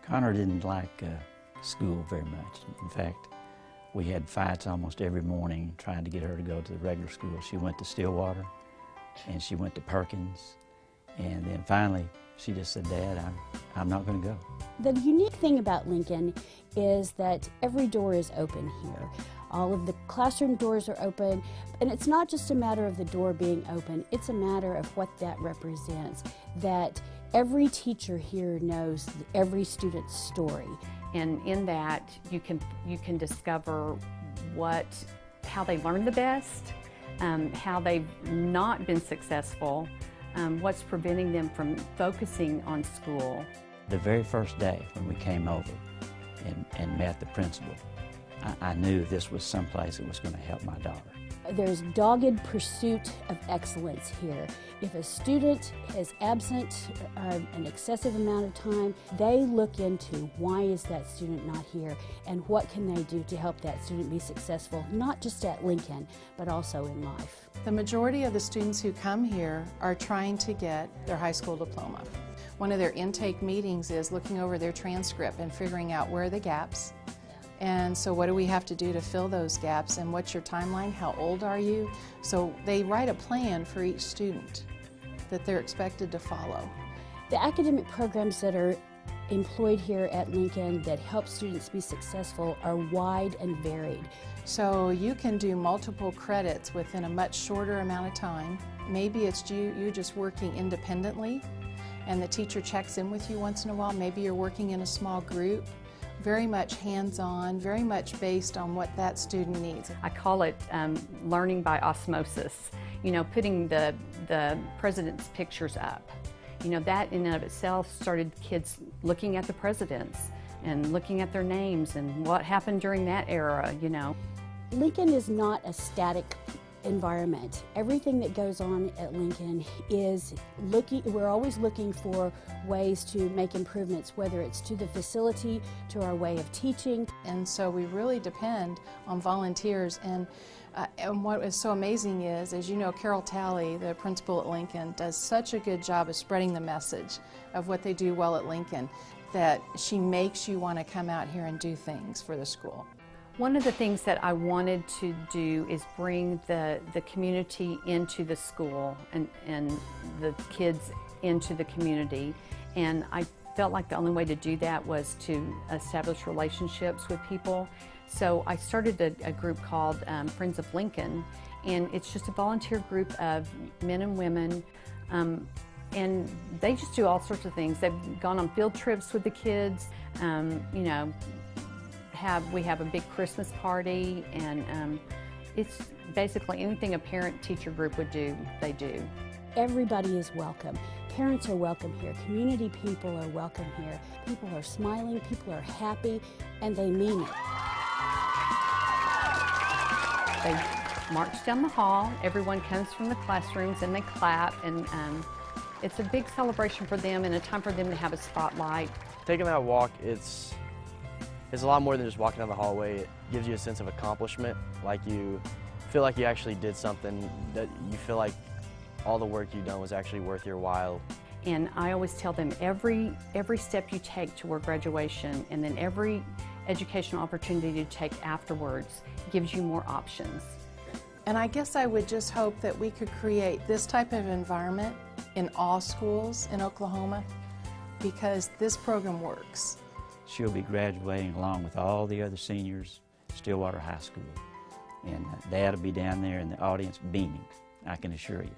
Connor didn't like school very much. In fact, we had fights almost every morning trying to get her to go to the regular school. She went to Stillwater, and she went to Perkins, and then finally she just said, "Dad, I'm not going to go." The unique thing about Lincoln is that every door is open here. All of the classroom doors are open, and it's not just a matter of the door being open, it's a matter of what that represents, that every teacher here knows every student's story. And in that, you can discover how they learn the best, how they've not been successful, what's preventing them from focusing on school. The very first day when we came over and met the principal, I knew this was someplace that was going to help my daughter. There's dogged pursuit of excellence here. If a student is absent an excessive amount of time, they look into why is that student not here and what can they do to help that student be successful, not just at Lincoln, but also in life. The majority of the students who come here are trying to get their high school diploma. One of their intake meetings is looking over their transcript and figuring out where are the gaps. And so what do we have to do to fill those gaps, and what's your timeline, how old are you? So they write a plan for each student that they're expected to follow. The academic programs that are employed here at Lincoln that help students be successful are wide and varied. So you can do multiple credits within a much shorter amount of time. Maybe it's you just working independently and the teacher checks in with you once in a while. Maybe you're working in a small group. Very much hands-on, very much based on what that student needs. I call it learning by osmosis. You know, putting the president's pictures up. You know, that in and of itself started kids looking at the presidents and looking at their names and what happened during that era, you know. Lincoln is not a static environment. Everything that goes on at Lincoln is we're always looking for ways to make improvements, whether it's to the facility, to our way of teaching. And so we really depend on volunteers. And what is so amazing is, as you know, Caryl Talley, the principal at Lincoln, does such a good job of spreading the message of what they do well at Lincoln that she makes you want to come out here and do things for the school. One of the things that I wanted to do is bring the community into the school and the kids into the community. And I felt like the only way to do that was to establish relationships with people. So I started a group called Friends of Lincoln, and it's just a volunteer group of men and women. And they just do all sorts of things. They've gone on field trips with the kids, you know, we have a big Christmas party, and it's basically anything a parent-teacher group would do, they do. Everybody is welcome. Parents are welcome here. Community people are welcome here. People are smiling, people are happy, and they mean it. They march down the hall, everyone comes from the classrooms and they clap, and it's a big celebration for them and a time for them to have a spotlight. Taking that walk, it's a lot more than just walking down the hallway. It gives you a sense of accomplishment, like you feel like you actually did something, that you feel like all the work you've done was actually worth your while. And I always tell them every step you take toward graduation and then every educational opportunity you take afterwards gives you more options. And I guess I would just hope that we could create this type of environment in all schools in Oklahoma, because this program works. She'll be graduating along with all the other seniors at Stillwater High School. And Dad will be down there in the audience beaming, I can assure you.